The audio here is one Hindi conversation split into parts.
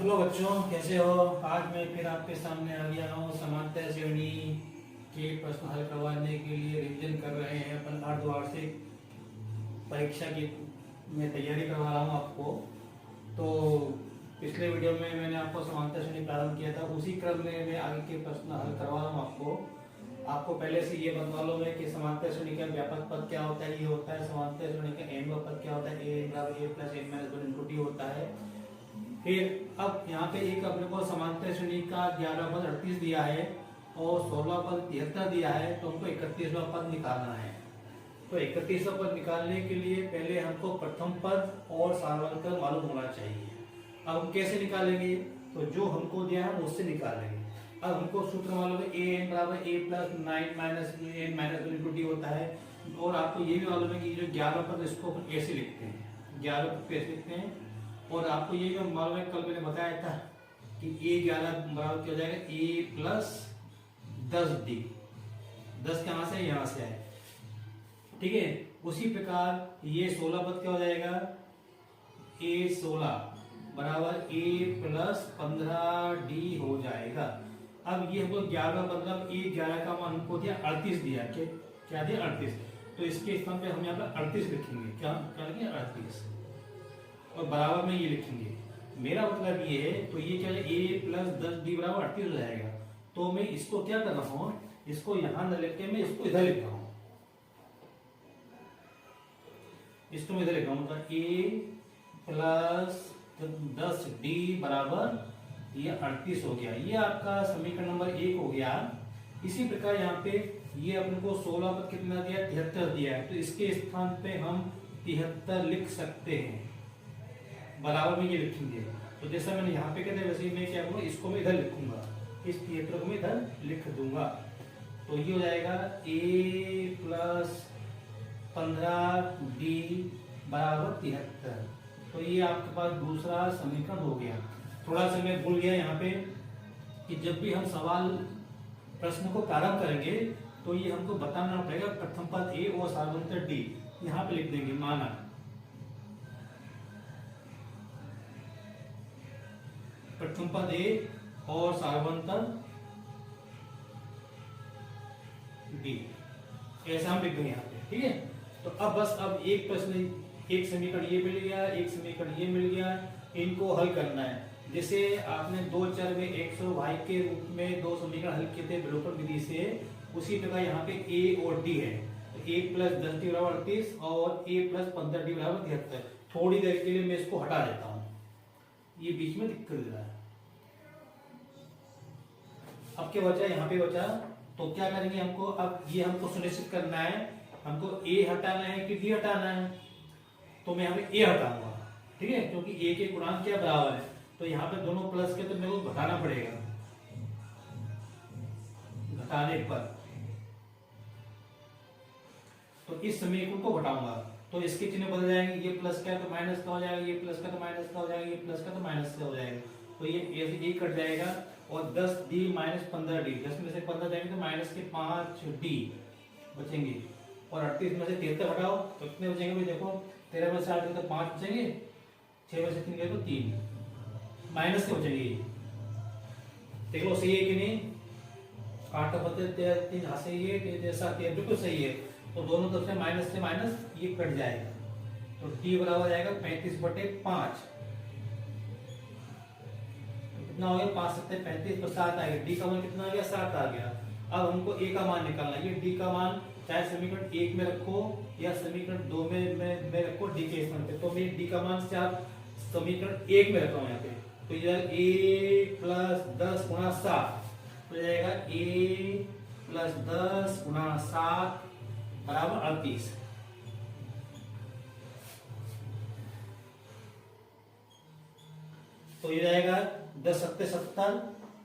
हेलो बच्चों, कैसे हो। आज मैं फिर आपके सामने आ गया हूँ। समांतर श्रेणी के प्रश्न हल करवाने के लिए रिवीजन कर रहे हैं। अपन अर्धवार्षिक परीक्षा की मैं तैयारी करवा रहा हूँ आपको। तो पिछले वीडियो में मैंने आपको समांतर श्रेणी प्रारंभ किया था, उसी क्रम में मैं आगे के प्रश्न हल करवा रहा हूँ आपको पहले से ये मालूम है कि समांतर श्रेणी का व्यापक पद क्या होता है। ये होता है समांतर श्रेणी का n वा पद क्या होता है, a बराबर a plus n minus 1 into t होता है। फिर अब यहाँ पे एक अपने को समांतर श्रेणी का 11 पद 38 दिया है और 16 पद 73 दिया है, तो हमको 31वां पद निकालना है। तो 31वां पद निकालने के लिए पहले हमको प्रथम पद और सार्वंतर मालूम होना चाहिए। अब हम कैसे निकालेंगे, तो जो हमको दिया है उससे निकालेंगे। अब हमको सूत्र मालूम है ए एन बराबर A plus 9 minus N minus 1 into T होता है। और आपको ये भी मालूम है कि जो 11 पद इसको अपन ऐसे लिखते हैं, 11 पद को ऐसे लिखते हैं। और आपको ये भी मालूम है, कल मैंने बताया था कि A11 बराबर क्या हो जाएगा, A प्लस 10D। 10 कहाँ से, यहाँ से आए, ठीक है। उसी प्रकार ये 16 पद क्या हो जाएगा, A16 बराबर A प्लस 15D हो जाएगा। अब ये हमको 11 मतलब A11 का मान हमको दिया 38 दिया, क्या दिया 38। तो इसके स्थान पे हम यहाँ पे 38 लिखेंगे, क्या लिखेंगे 38 और बराबर में ये लिखेंगे। मेरा मतलब ये है, तो ये क्या है a प्लस 10d बराबर 38 हो जाएगा। तो मैं इसको क्या कर रहा हूँ, इसको यहां न लिख के मैं इसको इधर लिख रहा हूँ, इसको मैं इधर लिख रहा हूँ। a प्लस 10d बराबर ये 38 हो गया। ये आपका समीकरण नंबर 1 हो गया। इसी प्रकार यहाँ पे ये अपने को 16 पद कितना दिया, 73 दिया है, तो इसके स्थान पे हम 73 लिख सकते हैं, बराबर में ये लिखेंगे। तो जैसा मैंने यहाँ पे कहते वैसे ही मैं क्या करूँगा, इसको मैं इधर लिखूंगा, इस 73 को मैं इधर लिख दूंगा। तो ये हो जाएगा a प्लस 15d बराबर 73। तो ये आपके पास दूसरा समीकरण हो गया। थोड़ा सा मैं भूल गया यहाँ पे कि जब भी हम सवाल प्रश्न को प्रारंभ करेंगे तो ये हमको बताना पड़ेगा प्रथम पद a और सार्वंतर d, यहाँ पे लिख देंगे माना प्रथम पद ए और सार्वंतर डी, ऐसा हम लिख देंगे यहाँ पे, ठीक है। तो अब बस अब एक प्रश्न, एक समीकरण ये मिल गया, एक समीकरण ये मिल गया, इनको हल करना है। जैसे आपने दो चर में x और y के रूप में दो समीकरण हल किए थे विलोपन विधि से, उसी प्रकार यहाँ पे a और d है। तो a प्लस 10d बराबर 38 और a प्लस 15d बराबर 73। थोड़ी देर के लिए मैं इसको हटा देता हूँ, ये बीच में दिक्कत दे रहा है। अब क्या बचा, यहाँ पे बचा, तो क्या करेंगे हमको, अब ये हमको सुनिश्चित करना है, हमको a हटाना है कि d हटाना है। तो मैं यहाँ पे a हटाऊंगा, ठीक है, क्योंकि a के गुणांक क्या बराबर है। तो यहाँ पे दोनों प्लस के, तो मेरे को घटाना पड़ेगा, घटाने पर तो इस समीकरण को घटाऊंगा तो इसके चिन्ह बदल जाएंगे। ये प्लस का तो माइनस का हो जाएगा, ये प्लस का तो माइनस का हो जाएगा, ये प्लस का तो माइनस का हो जाएगा। तो ये ऐसे कट जाएगा और 10d माइनस 15d, 10 में से 15 जाएंगे तो माइनस के 5d बचेंगे। और 38 में से 73 हटाओ तो कितने बचेंगे भाई, देखो 13 में से 8 तो 5 बचेंगे, 6 में से 3 गए तो 3 माइनस के बचेंगे। देख लो सही है कि नहीं, 8 बचे 3 हाथ से ये जैसा बिल्कुल सही है। तो दोनों तरफ से माइनस ये कट जाएगा, तो t बराबर जाएगा 35/5। कितना हो गया, 5 7 35 पर 7 आ गया। डी का मान कितना आ गया, 7 आ गया। अब हमको ए का मान निकालना है। ये डी का मान चाहे समीकरण 1 में रखो या समीकरण 2 में रखो डी के स्थान पे। तो मैं डी का मान से आप समीकरण 1 में रखा हूं यहाँ पे, तो ये a प्लस 10 गुणा 7 तो जाएगा a प्लस 10 गुणा 7 बराबर 38। तो ये जाएगा 10 7 70,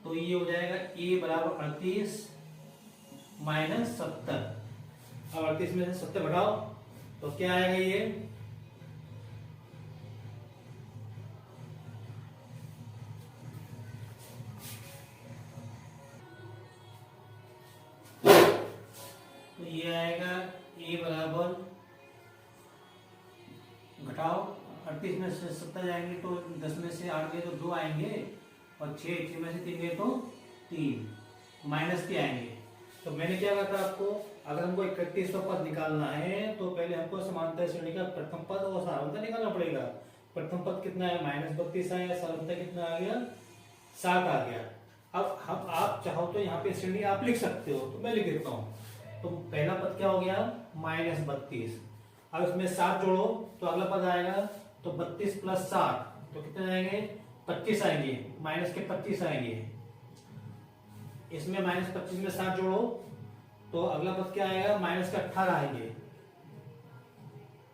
तो ये हो जाएगा a बराबर 38 माइनस 70। अब 38 में से 70 घटाओ तो क्या आएगा, ये तो ये आएगा a बराबर, घटाओ 38 इसमें 70 जाएंगे तो 10 में से 8 गए तो 2 आएंगे, और 6 में से 3 गए तो 3, माइनस के आएंगे। तो मैंने क्या कहा था आपको, अगर हमको 31वां पद निकालना है तो पहले हमको समांतर श्रेणी का प्रथम पद और सारवंता निकालना पड़ेगा। प्रथम पद कितना है, -32 आया, सारवंता कितना आ गया, 7 आ गया। अब हम आप चाहो तो यहाँ पे श्रेणी आप लिख सकते हो, तो मैं लिख देता हूँ। तो पहला पद क्या हो गया, -32। अब इसमें 7 जोड़ो तो अगला पद आएगा, तो 32 + 7 तो कितने आएंगे, 25 आएंगे, माइनस के 25 आएंगे। इसमें -25 में 7 जोड़ो तो अगला पद क्या आएगा, -18 आएंगे,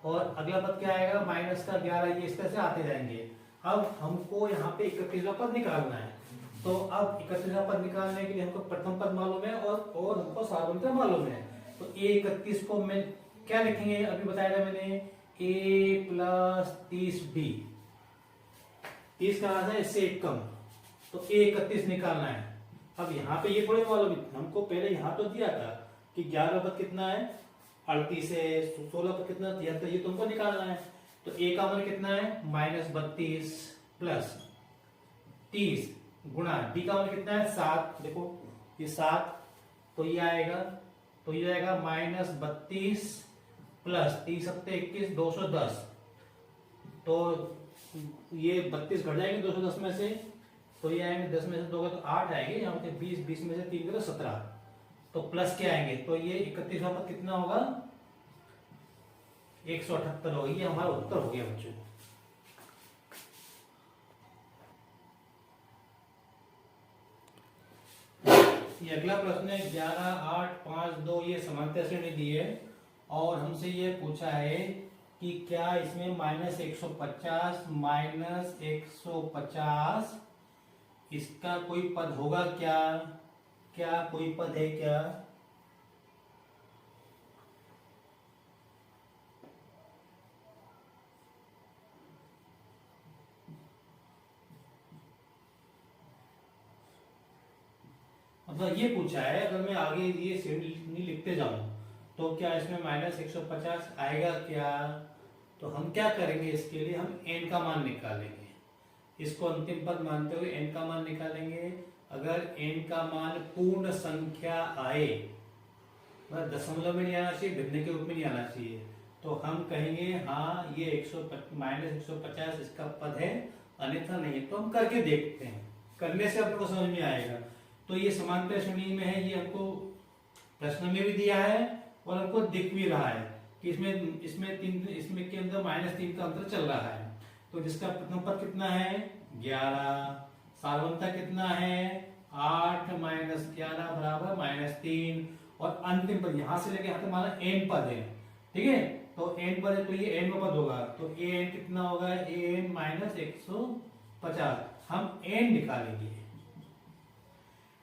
और अगला पद क्या आएगा, -11। ये इस तरह से आते जाएंगे। अब हमको यहाँ पे 31वां पद निकालना है। तो अब 31वां पद निकालने के लिए हमको प्रथम पद मालूम है और हमको सारवंता मालूम है। तो A31 को मैं क्या लिखेंगे, अभी बताया था मैंने, A + 30B। 30 का आधा इससे 1 कम, तो A31 निकालना है। अब यहाँ पे ये थोड़े मालूम, हमको पहले यहाँ तो दिया था कि 11 पद कितना है, 38 है, 16 पद कितना, 73, ये तुमको निकालना है। तो A का मान कितना है, -32 + 30 गुणा B का मान कितना है, 7। देखो ये 7, तो ये आएगा -32 + 30 + 21 210। तो ये 32 घट जाएंगे 210 में से, तो ये आएंगे 10 में से 2 तो 8 आएंगे, यहाँ पे 20 में से 3 करो 17, तो प्लस के आएंगे। तो ये 31वां पद कितना होगा, 178 होगा। ये हमारा उत्तर हो गया बच्चों। ये अगला प्रश्न है 11, 8, 5, 2। ये समांतर श्रेणी दी है और हमसे ये पूछा है कि क्या इसमें -150 -150 इसका कोई पद होगा क्या, क्या कोई पद है क्या। मतलब ये पूछा है, अगर मैं आगे ये श्रेणी लिखते जाऊं तो क्या इसमें -150 आएगा क्या। तो हम क्या करेंगे, इसके लिए हम n का मान निकालेंगे, इसको अंतिम पद मानते हुए n का मान निकालेंगे। अगर n का मान पूर्ण संख्या आए, मतलब दशमलव में नहीं आना चाहिए, भिन्न के रूप में नहीं आना चाहिए, तो हम कहेंगे हाँ ये -150 इसका पद है, अन्यथा नहीं। तो हम करके देखते हैं, करने से आपको समझ में आएगा। तो ये समांतर श्रेणी में है, ये हमको प्रश्न में भी दिया है और हमको दिख भी रहा है कि इसमें के अंदर -3 का अंतर चल रहा है। तो जिसका प्रथम पद कितना है, 11, सारवंता कितना है, 8 - 11 = -3, और अंतिम पद यहां से लेके यहां तक हमारा n पद है, ठीक है। तो n पद है तो ये n पद होगा, तो an कितना होगा, an -150। हम n निकालेंगे,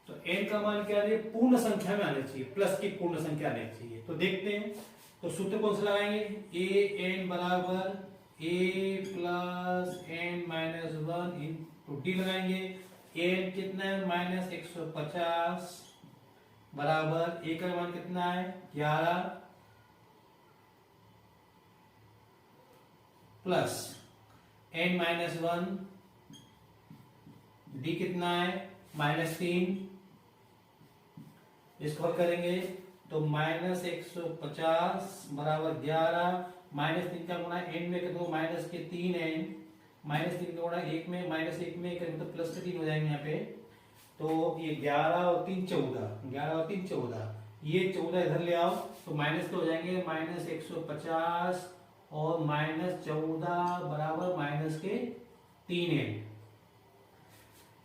तो n का मान क्या है, पूर्ण संख्या में आना चाहिए, प्लस की पूर्ण संख्या आनी चाहिए। तो देखते हैं, तो सूत्र कौन सा लगाएंगे, an = a + n - 1 × d लगाएंगे। an कितना है, -150 बराबर a का मान कितना है, 11 प्लस n - 1, d कितना है, -3। इसको हल करेंगे तो -150 बराबर 11, -3 का गुणा n में करो -3n, -3 का गुणा 1 में, -1 में करेंगे तो प्लस के 3 हो जाएंगे यहाँ पे। तो ये 11 और 3 14, 11 और 3 14, ये 14 इधर ले आओ तो माइनस के हो जाएंगे, -150 और -14 बराबर -3n।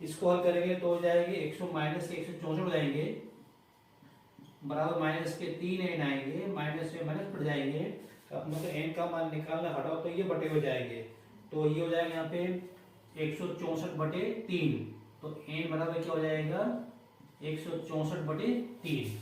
इसको हल करेंगे तो हो जाएगी -164 हो जाएंगे, बराबर -3n आएंगे, माइनस में माइनस पड़ जाएंगे। मतलब n का मान निकालना, हटाओ तो ये बटे हो जाएंगे, तो ये हो जाएगा यहाँ पे 164/3। तो n बराबर क्या हो जाएगा, 164/3।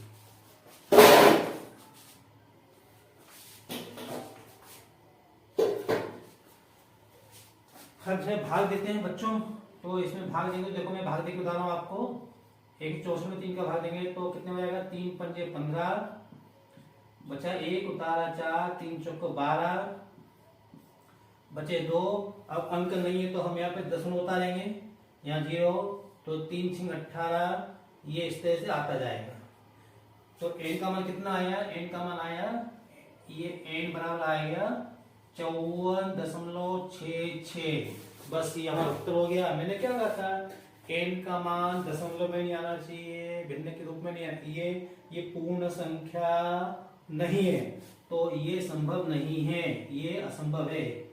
इसमें भाग देते हैं बच्चों, तो इसमें भाग देंगे, देखो मैं भाग देके बता रहा हूँ आपको। 164 में 3 का भाग देंगे तो कितने हो जाएगा, 3 × 5 = 15, बचा 1 उतारा 4, 3 × 4 = 12, बचे 2। अब अंक नहीं है तो हम यहाँ पे दशमलव उतारेंगे, यहाँ 0, तो 3 6 18, ये इस तरह से आता जाएगा। तो n का मान कितना आया, n का मान आया, ये n बराबर आएगा 54.66। बस ये हमारा उत्तर हो गया। मैंने क्या कहा था, n का मान दशमलव में नहीं आना चाहिए, भिन्न के रूप में नहीं आना चाहिए, ये पूर्ण संख्या नहीं है, तो ये संभव नहीं है, ये असंभव है,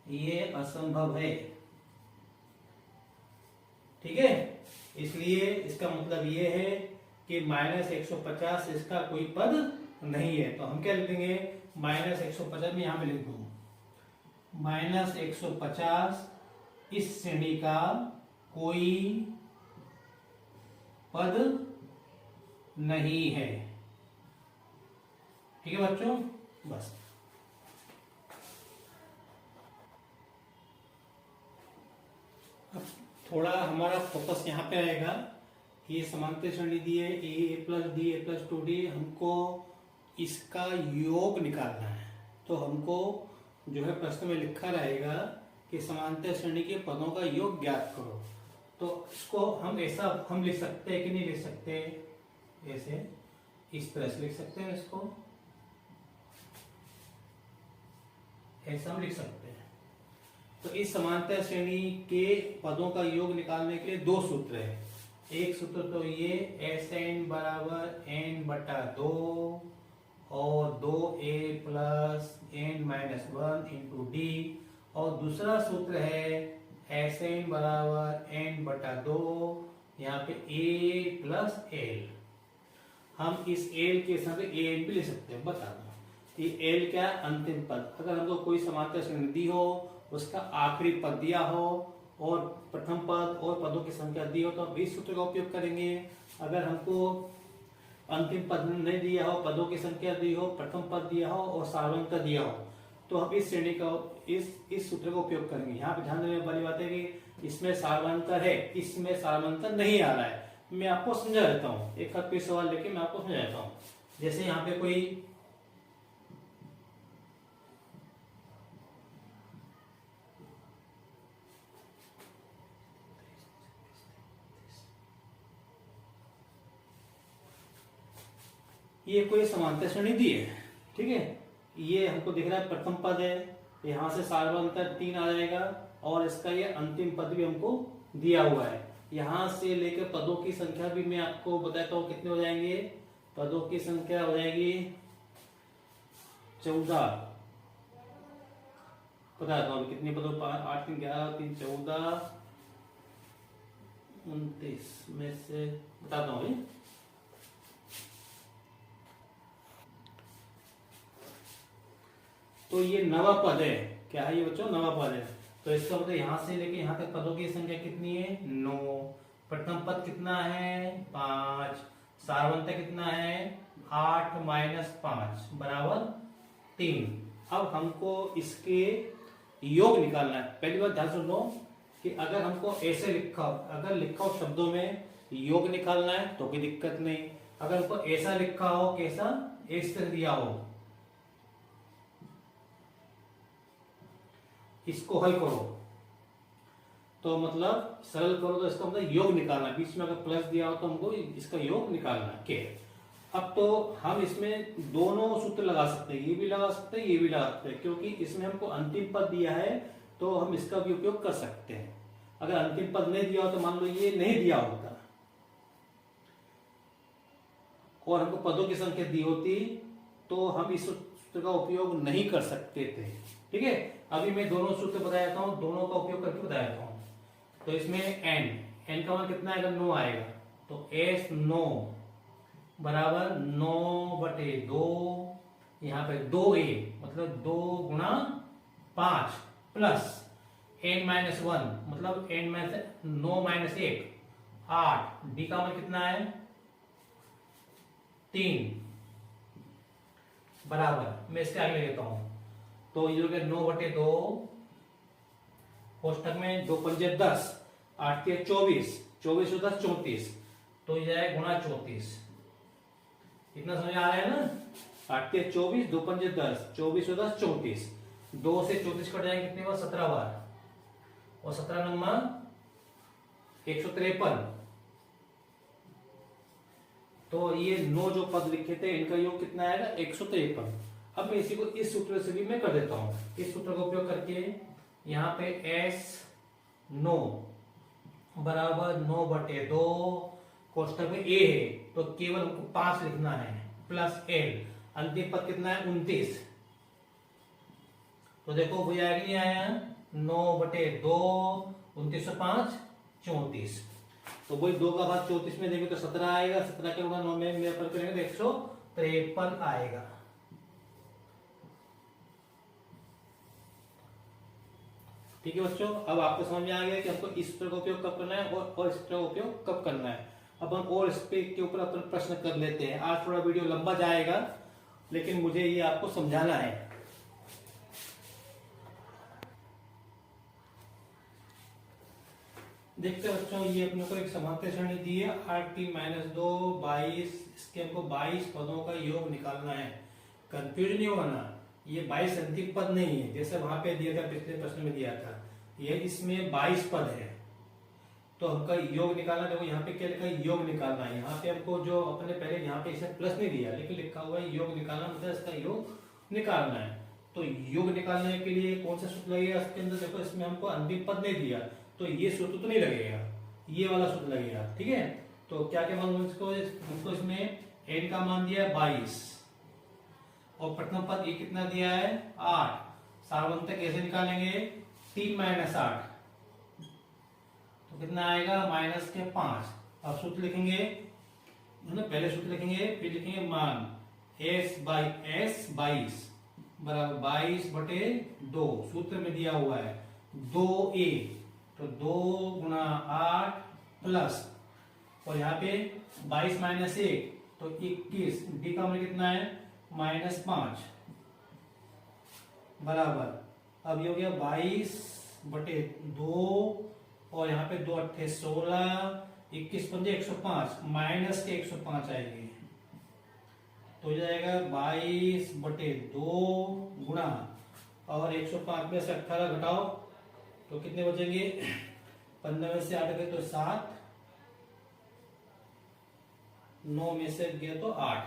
ये असंभव है। ठीक है, इसलिए इसका मतलब ये है कि -150 इसका कोई पद नहीं है। तो हम क्या लिख देंगे, -150 में यहां पे लिख दूं, -150 इस श्रेणी का कोई पद नहीं है। ठीक है बच्चों, बस। अब थोड़ा हमारा फोकस यहाँ पे आएगा, ये समांतर श्रेणी दी है, A plus D A plus 2d, हमको इसका योग निकालना है। तो हमको जो है प्रश्न में लिखा रहेगा कि समांतर श्रेणी के पदों का योग ज्ञात करो। तो इसको हम ऐसा हम लिख सकते हैं कि नहीं लिख सकते, ऐसे इस तरह से लिख सकते हैं, इसको ऐसा हम लिख सकते हैं। तो इस समांतर श्रेणी के पदों का योग निकालने के लिए 2 सूत्र है। एक सूत्र तो ये Sn बराबर n/2 और 2a plus n-1 into D, और दूसरा सूत्र है Sn बराबर n/2, यहाँ पे a प्लस l। हम इस l के साथ an भी ले सकते हैं, बता दो कि l क्या, अंतिम पद। अगर हमको कोई समांतर श्रेणी दी हो, उसका आखिरी पद दिया हो और प्रथम पद और पदों की संख्या दी हो, तो हम इस सूत्र का उपयोग करेंगे। अगर हमको अंतिम पद नहीं दिया हो, पदों की संख्या दी हो, प्रथम पद दिया हो और सार्वंतर दिया हो, तो हम इस श्रेणी का इस सूत्र का उपयोग करेंगे। यहाँ पे ध्यान देने वाली बात है कि इसमें सार्वंतर है, इसमें सार्वंतर नहीं आ रहा है। मैं आपको समझा देता हूँ, एक हद पे सवाल लेके मैं आपको समझा देता हूँ। जैसे यहाँ पे कोई ये कोई समांतर श्रेणी दी है, ठीक है, ये हमको दिख रहा है प्रथम पद है, यहां से सार्वंतर 3 आ जाएगा, और इसका ये अंतिम पद भी हमको दिया हुआ है। यहां से लेकर पदों की संख्या भी मैं आपको बताता हूं कितने हो जाएंगे। पदों की संख्या हो जाएगी 14, बताता हूं कितने पदों, 8 3 11 3 14 29 में से बताता हूं। तो ये नवा पद है, क्या है ये बच्चों, नवा पद है। तो इसका मतलब यहां से लेके यहां तक पदों की संख्या कितनी है, 9। प्रथम पद कितना है, 5। सार्वंतर कितना है, 8 - 5 बराबर 3। अब हमको इसके योग निकालना है। पहली बात ध्यान सुन लो कि अगर हमको ऐसे लिखा हो, अगर लिखा हो शब्दों में योग निकालना है तो कोई दिक्कत नहीं। अगर हमको ऐसा लिखा हो, कैसा, इस तरह दिया हो, इसको हल करो, तो मतलब सरल करो, तो इसका मतलब योग निकालना है। बीच में अगर प्लस दिया हो तो हमको इसका योग निकालना है। के अब तो हम इसमें दोनों सूत्र लगा सकते हैं, ये भी लगा सकते हैं, ये भी लगा सकते हैं, क्योंकि इसमें हमको अंतिम पद दिया है तो हम इसका भी उपयोग कर सकते हैं। अगर अंतिम पद नहीं दिया हो तो मान लो ये नहीं दिया होता और हमको पदों की संख्या दी होती तो हम इस सूत्र का उपयोग नहीं कर सकते थे। ठीक है, अभी मैं दोनों सूत्र बताया था, दोनों का उपयोग करके बताया था। तो इसमें n का मान कितना आएगा, 9 आएगा, तो S 9 बराबर 9/2, यहाँ पे 2a मतलब 2 गुणा 5 प्लस n-1 मतलब 9 - 1 8। d का मान कितना है, 3 बराबर, मैं इसके आगे लेता हूं, तो ये हो गया 9/2, कोष्टक में 2 पंजे 10, 8 के 24, 24 और 10 34, तो ये जाए गुणा 34। इतना समझ आ रहा है ना, 8 के 24, 2 पंजे 10, 24 और 10 34, 2 से 34 कट जाएंगे कितने बार? 17 बार। और 17 नंबर 153। तो ये 9 जो पद लिखे थे इनका योग कितना आएगा? 153। अब मैं इसी को इस सूत्र से भी मैं कर देता हूं। इस सूत्र का उपयोग करके यहाँ पे S 9 बराबर 9/2 कोष्टक में A है तो केवल हमको 5 लिखना है प्लस L। अंतिम पद कितना है? 29। तो देखो वो आया कि नहीं आया? 9/2 29 और 5 34। तो वही 2 का भाग 34 में देंगे तो 17 आएगा। 17 के गुणा 9 में अपन करेंगे तो 153 आएगा। ठीक है बच्चों, अब आपको समझ में आ गया कि हमको इस सूत्र का उपयोग कब करना है और इस सूत्र का उपयोग कब करना है। अब हम और इस पे के ऊपर अपन प्रश्न कर लेते हैं। आज थोड़ा वीडियो लंबा जाएगा लेकिन मुझे ये आपको समझाना है। देखते हैं बच्चों, ये अपने को एक समांतर श्रेणी दी है 8t-2 22। इसके हमको 22 पदों का योग निकालना है। कंफ्यूज नहीं होना, ये 22 अंतिम पद नहीं है जैसे वहां पे दिया था, पिछले प्रश्न में दिया था। ये इसमें 22 पद है तो हमका योग निकालना। देखो यहाँ पे क्या लिखा है? योग निकालना है। यहाँ पे हमको जो अपने पहले यहाँ पे इसे प्लस नहीं दिया लेकिन लिखा हुआ है योग निकालना, मतलब इसका योग निकालना है। तो योग निकालने के लिए कौन सा सूत्र लगेगा इसके अंदर? देखो इसमें हमको अंतिम पद नहीं दिया तो ये सूत्र तो नहीं लगेगा, ये वाला सूत्र लगेगा। ठीक है, तो क्या क्या मान इसको? हमको इसमें n का मान दिया है 22 और प्रथम पद ये कितना दिया है? 8। सार्वंतक कैसे निकालेंगे? 3-8 तो कितना आएगा? -5। अब सूत्र लिखेंगे है ना, पहले सूत्र लिखेंगे फिर लिखेंगे मान S/S 22 बराबर 22/2। सूत्र में दिया हुआ है 2a तो 2 गुणा 8 प्लस और यहाँ पे 22 - 1 तो 21। डी का मान कितना है? -5 बराबर। अब ये हो गया 22/2 और यहाँ पे 2 8 16 21 पंजे 105 माइनस के 105 आएंगे तो हो जाएगा 22/2 गुणा और 105 में से 18 घटाओ तो कितने बचेंगे? 15 में से 8 गए तो 7, 9 में से गया तो 8,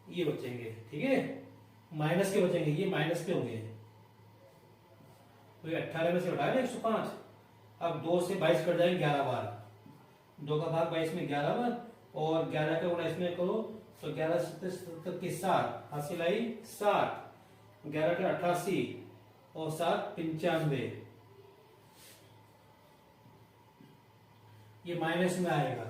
ये बचेंगे। ठीक है, माइनस के बचेंगे, ये माइनस के होंगे तो ये 18 में से घटाया ना 105। अब 2 से 22 कट जाएंगे 11 बार। 2 का भाग 22 में 11 बार और 11 का गुणा इसमें करो तो 11 70 की 7 हासिल आई 7, 11 के 88 और 7 95। ये माइनस में आएगा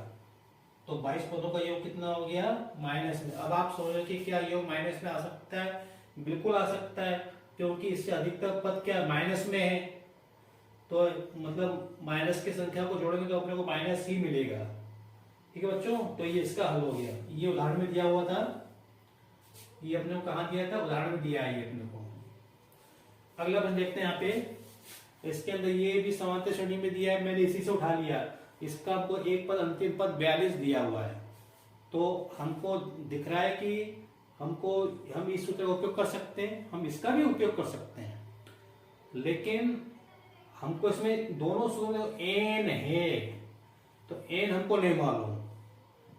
तो 22 पदों का योग कितना हो गया? माइनस में। अब आप सोच रहे कि क्या योग माइनस में आ सकता है? बिल्कुल आ सकता है क्योंकि इससे अधिकतर पद क्या माइनस में है तो मतलब माइनस की संख्या को जोड़ेंगे तो अपने को माइनस ही मिलेगा। ठीक है बच्चों, तो ये इसका हल हो गया। ये उदाहरण में दिया हुआ था, ये अपने को कहाँ दिया था? उदाहरण में दिया है ये अपने को। अगला प्रश्न देखते हैं यहाँ पे। इसके अंदर ये भी समांतर श्रेणी में दिया है, मैंने इसी से उठा लिया। इसका हमको एक पद अंतिम पद 42 दिया हुआ है तो हमको दिख रहा है कि हम इस सूत्र का उपयोग कर सकते हैं, हम इसका भी उपयोग कर सकते हैं लेकिन हमको इसमें दोनों सूत्रों में एन है तो एन हमको नहीं मालूम।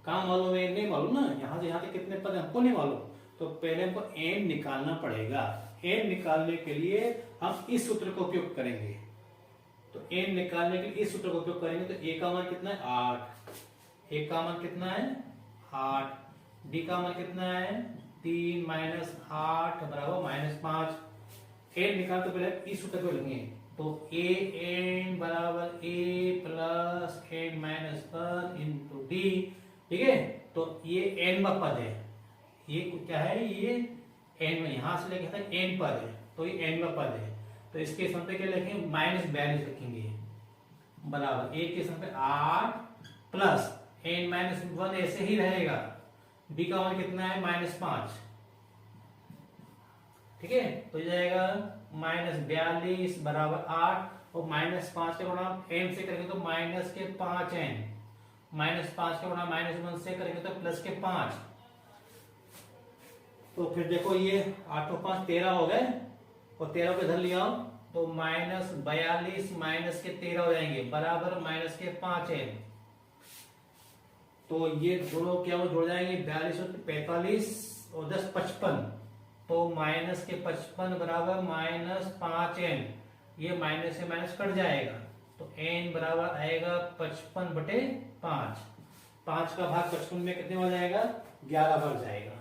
कहाँ मालूम है? नहीं मालूम ना, यहाँ से यहाँ तक कितने पद हमको नहीं मालूम तो पहले हमको एन निकालना पड़ेगा। एन निकालने के लिए हम इस सूत्र का उपयोग करेंगे। तो एन निकालने के लिए इस सूत्र का उपयोग करेंगे तो ए का मान कितना है? 8। ए का मान कितना है? 8। डी का मान कितना है? 3 - 8 बराबर -5। एन निकाल तो पहले इस सूत्र को लेंगे तो ए एन बराबर A plus N -1 into D. ठीक है, तो ये एन का पद है, ये क्या है? ये एन में यहां से लेके तक एन पद है तो ये एन का पद है तो इसके स्थान पे क्या लिखेंगे? -42 लिखेंगे बराबर ए के स्थान पे 8 प्लस एन -1 ऐसे ही रहेगा। डी का मान कितना है? -5। ठीक है, तो जाएगा -42 बराबर 8 और -5 के गुणा एन से करेंगे तो -5n, -5 के गुणा -1 से करेंगे तो +5। तो फिर देखो ये 8 और 5 13 हो गए, और 13 को इधर ले आओ तो -42 माइनस के 13 हो जाएंगे बराबर माइनस के 5 है। तो ये दोनों क्या वो जुड़ जाएंगे, 42 और 45 और 10 55, तो माइनस के 55 बराबर -5n, ये माइनस से माइनस कट जाएगा, तो n बराबर आएगा 55/5। 5 का भाग 55 में कितने हो जाएगा, 11 बढ़ जाएगा।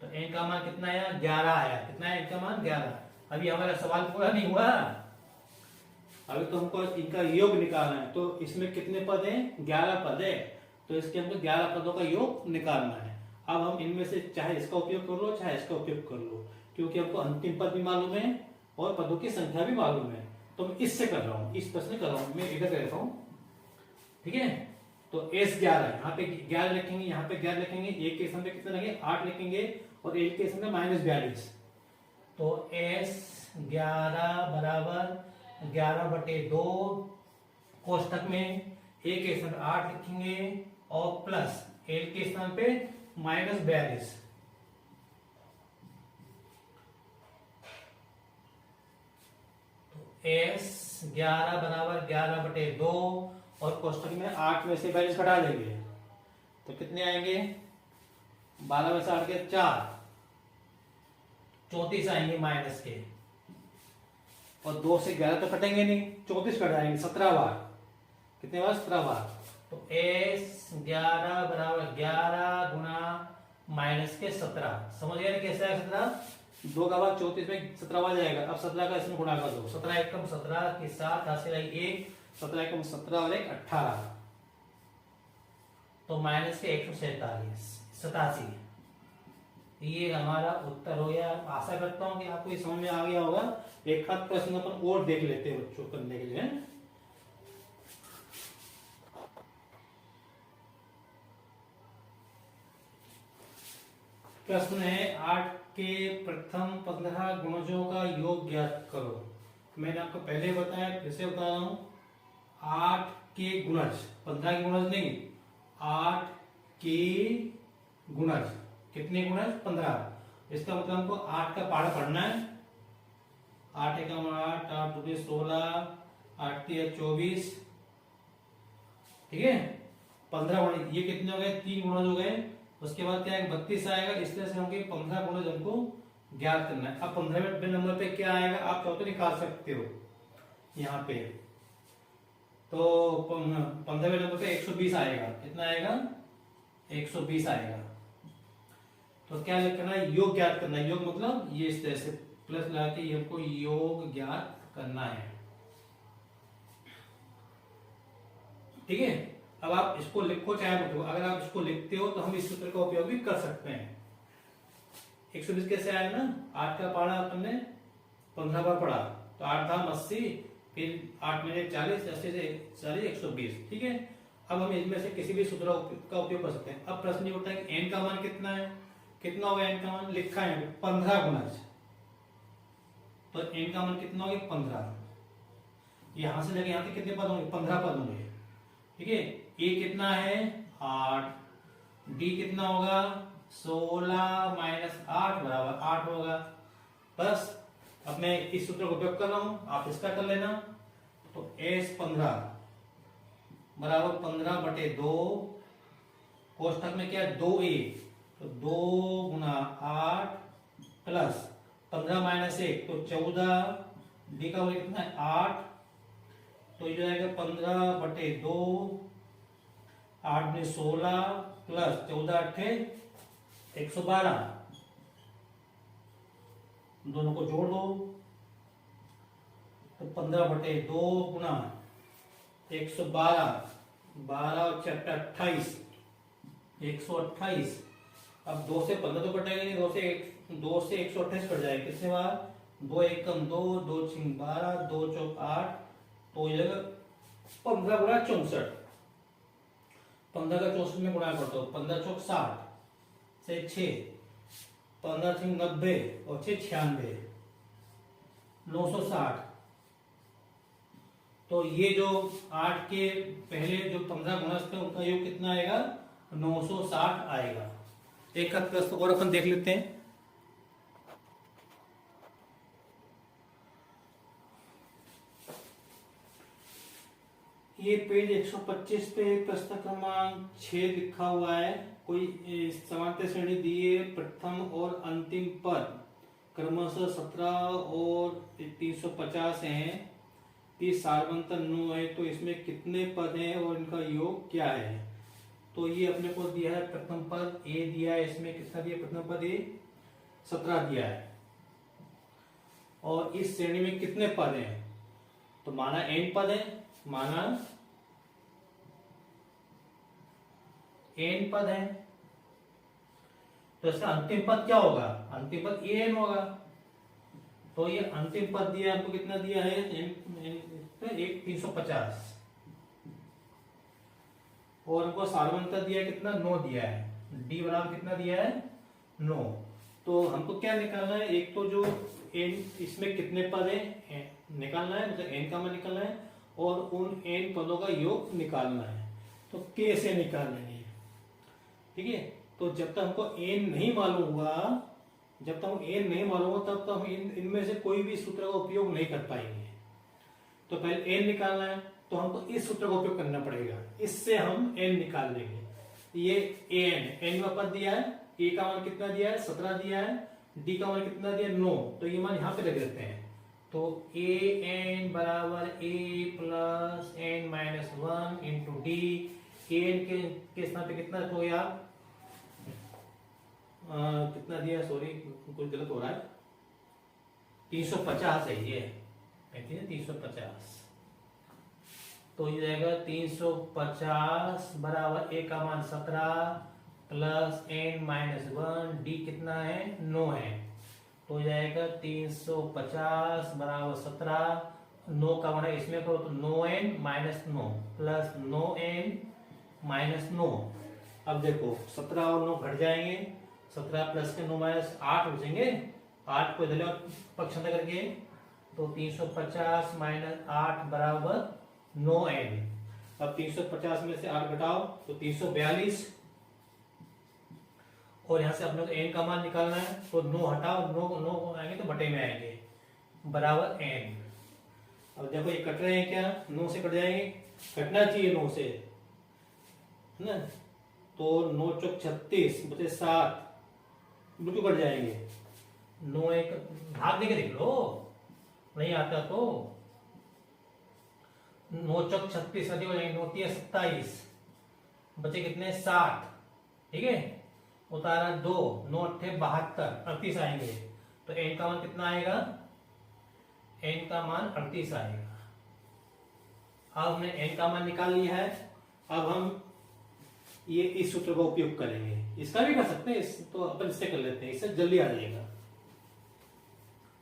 तो n का मान कितना आया, 11 आया। कितना है n का मान, 11। अभी हमारा सवाल पूरा नहीं हुआ, अभी तो हमको इनका योग निकालना है। तो इसमें कितने पद हैं, 11 पद है, तो इसके हमको 11 पदों का योग निकालना है। अब हम इनमें से चाहे इसका उपयोग कर लो चाहे इसका उपयोग कर लो, क्योंकि हमको अंतिम पद भी मालूम है और पदों की संख्या भी मालूम है। तो मैं इससे कर रहा हूँ, इस प्रश्न कर रहा हूँ, मैं इधर रहता हूँ, ठीक है। तो S11 यहाँ पे 11 लिखेंगे, यहाँ पे 11 लिखेंगे, एक के स्थान पे कितना लगेंगे, 8 लिखेंगे, और एक के स्थान पे -42। तो S11 बराबर 11/2, कोष्टक में एक के स्थान पे 8 लिखेंगे और प्लस एक के स्थान पे -42। S11 बराबर 11/2, और कोष्टक में 8 में से 42 घटा देंगे तो कितने आएंगे, 12 में से 8 के 4, 34 आएंगे माइनस के, और 2 से 11 तो कटेंगे नहीं, 34 कट जाएंगे 17 बार। कितने बार, 17 बार। तो S11 बराबर 11 गुना माइनस के 17, समझ गए कैसे है 17, 2 का भाग 34 में 17 बार जाएगा। अब 17 का इसमें गुणा कर दो, 17 एकम 17 के साथ हासिल आई 1, 17 एकम 17 और 1 18, तो माइनस के 187। ये हमारा उत्तर हो गया। आशा करता हूं कि आपको ये समझ में आ गया होगा। एक हाथ प्रश्न अपन और देख लेते हैं बच्चों करने के लिए। प्रश्न है 8 के प्रथम 15 गुणजों का योग ज्ञात करो। मैंने आपको पहले बताया, फिर से बता रहा हूं, 8 के गुणज, 15 के गुणज नहीं, 8 के गुणज, कितने गुणज, 15। इसका मतलब हमको 8 का पहाड़ा पढ़ना है। 8 एकम 8, 8 दूनी 16, 8 तिया 24, ठीक है। 15 गुणज, ये कितने हो गए, 3 गुणज हो गए। उसके बाद क्या है, 32 आएगा, इसलिए से हमको 15 गुणज हमको ज्ञात करना है। अब 15वें नंबर पे क्या आएगा, आप चाहो तो निकाल सकते हो यहाँ पे। तो 15वें नंबर पे 120 आएगा। कितना आएगा, 120 आएगा। तो क्या करना है, योग ज्ञात करना है। योग मतलब ये इस तरह से प्लस लगा के हमको योग ज्ञात करना है, ठीक है। अब आप इसको लिखो चाहे मत लिखो, अगर आप इसको लिखते हो तो हम इस सूत्र का उपयोग भी कर सकते हैं। 120 कैसे आएगा ना, 8 का पहाड़ा तुमने 15 बार पढ़ा, तो 8 धाम 80, फिर 8 में 40, 80 से 40, 120, ठीक है। अब हम इनमें से किसी भी सूत्र का उपयोग कर सकते हैं। अब प्रश्न ये उठता है कि n का मान कितना है, कितना होगा n का मान, लिखा है 15 गुणज, तो n का मान कितना होगा, 15। यहां से लेके यहां तक कितने पद होंगे, 15 पद होंगे, ठीक है। a कितना है, 8, d कितना होगा, 16 माइनस 8 बराबर 8 होगा। बस अब मैं इस सूत्र का उपयोग कर रहा हूं, आप इसका कर लेना। तो S15 बराबर 15/2, कोष्ठक में क्या है, 2a, तो 2 गुना 8 प्लस 15 माइनस 1 तो 14, डी का वैल्यू कितना है 8, तो ये जाएगा 15/2, 8 में 16 प्लस 14 8 112, दोनों को जोड़ दो, तो 15/2 गुना 112, 12 और 28, 128। अब 2 से 15 तो कटेगा नहीं, 2 से 128 कट जाएगा। कितने बार, 2 एकम 2, 2 छिंग 12, 2 चौक 8, तो ये 15 गुणा 64, 15 का 64 में गुणा कर दो, 15 चौक 60 से 6, 15 छिंग 90 और 6 96, 960। तो ये जो 8 के पहले जो 15 गुणज थे उनका योग कितना आएगा, 960 आएगा। एक आध प्रश्न और अपन देख लेते हैं। ये पेज 125 पे प्रश्न क्रमांक 6 लिखा हुआ है। कोई समांतर श्रेणी दिए, प्रथम और अंतिम पद क्रमशः 17 और 350 हैं। 30 सार्वंतर 9 है, तो इसमें कितने पद हैं और इनका योग क्या है? तो ये अपने को दिया है प्रथम पद ए दिया है, इसमें कितना दिया? प्रथम पद ए 17 दिया है। और इस श्रेणी में कितने पद हैं? तो माना n पद है, माना n पद है, तो इसका अंतिम पद क्या होगा? अंतिम पद an होगा। तो ये अंतिम पद दिया आपको, कितना दिया है? 350। और हमको सार्वंतर दिया कितना? 9 दिया है। d बराबर कितना दिया है? 9। तो हमको क्या निकालना है? एक तो जो n, इसमें कितने पद है निकालना है, मतलब n का मान निकालना है, और उन n पदों का योग निकालना है। तो कैसे निकालेंगे? ठीक है, तो जब तक हमको n नहीं मालूम होगा, जब तक हम n नहीं मालूम होगा, तब तक हम इनमें से कोई भी सूत्र का उपयोग नहीं कर पाएंगे। तो पहले n निकालना है, तो हमको इस सूत्र का उपयोग करना पड़ेगा, इससे हम n निकाल लेंगे। ये n का पद दिया है, a का मान कितना दिया है? 17 दिया है, d का मान कितना दिया? 9। तो ये मान यहाँ पे रख देते हैं। तो an बराबर a plus n minus 1 into D. an के स्थान पे कितना रखोगे आप? कितना दिया? सॉरी, कुछ गलत हो रहा है। 350 है ये, 350। तो ये जाएगा 350 बराबर a का मान 17 प्लस n माइनस 1, डी कितना है? 9 है। तो हो जाएगा 350 बराबर 17, 9 का मान इसमें करो तो 9n minus 9 plus 9n minus 9। अब देखो 17 और 9 घट जाएंगे, 17 प्लस के 9 माइनस 8 बचेंगे। 8 को इधर पक्षांतर करके, तो 350 माइनस 8 बराबर 9n। अब 350 में से 8 घटाओ तो 342, और यहां से अपने को n का मान निकालना है, तो 9 हटाओ, 9 आएंगे तो बटे में आएंगे, बराबर n। अब देखो ये कट रहे हैं क्या? 9 से कट जाएंगे, कटना चाहिए 9 से, है ना? तो 9 चौक 36 बचे 7, बिल्कुल कट जाएंगे। 9 एक भाग देके देख लो, नहीं आता तो 9 चौक 36 अधिक हो जाएंगे, 9 3 27, बचे कितने? 7। ठीक है, उतारा 2, 9 8 72, 38 आएंगे। तो n का मान कितना आएगा? n का मान 38 आएगा। अब हमने n का मान निकाल लिया है। अब हम ये इस सूत्र का उपयोग करेंगे। इसका भी कर सकते हैं, तो अपन इससे कर लेते हैं, इससे जल्दी आ जाएगा।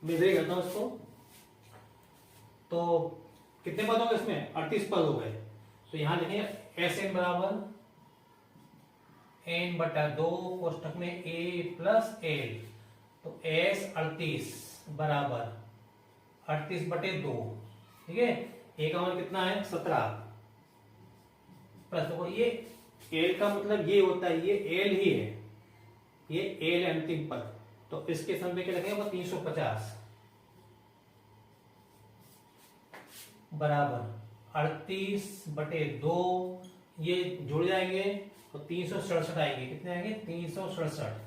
मैं इधर करता हूं इसको। तो कितने पद हो गए इसमें? 38 पद हो गए। तो यहां लिखेंगे Sn बराबर n बटा 2 कोष्टक में a प्लस l। तो S 38 बराबर 38 बटे 2। ठीक है, a का मान कितना है? 17 प्लस देखो ये l का मतलब ये होता है, ये l ही है, ये l अंतिम पद। तो इसके समय क्या लिखेंगे? 350 बराबर 38 बटे 2, ये जुड़ जाएंगे तो 367 आएंगे। कितने आएंगे? 367।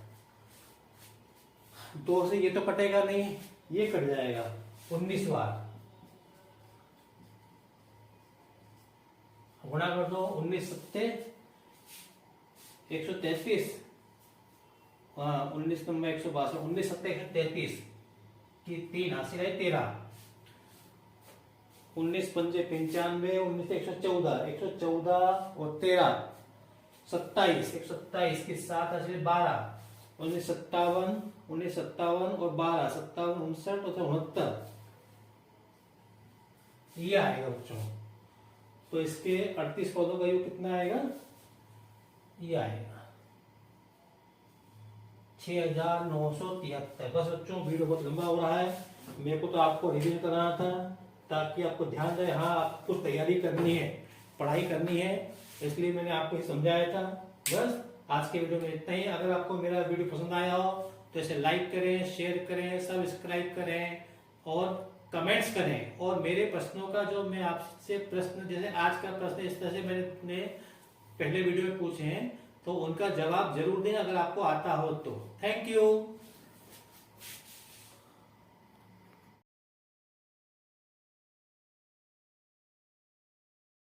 2 से ये तो कटेगा नहीं, ये कट जाएगा 19 बार। गुणा कर दो, 19 सत्ते 133, 19 में 162, 19 सत्ते 133 की 3 हासिल है 13, 19 पंजे 95, 19 114, 114 और 13 27, 127 की 7 हासिल 12, 19 57, 19 57 और 12 57 59 और 69, ये आएगा बच्चों। तो इसके 38 पदों का योग कितना आएगा? ये आएगा 6973। बस बच्चों, वीडियो बहुत लंबा हो रहा है, मेरे को तो आपको रिवीजन कराना था ताकि आपको ध्यान रहे। हाँ, आपको कुछ तैयारी करनी है, पढ़ाई करनी है, इसलिए मैंने आपको समझाया था। बस आज के वीडियो में इतना ही। अगर आपको मेरा वीडियो पसंद आया हो तो इसे लाइक करें, शेयर करें, सब्सक्राइब करें और कमेंट्स करें। और मेरे प्रश्नों का जो मैं आपसे प्रश्न, जैसे आज का प्रश्न इस तरह से मैंने पहले वीडियो में पूछे हैं, तो उनका जवाब जरूर दें अगर आपको आता हो तो। Thank you.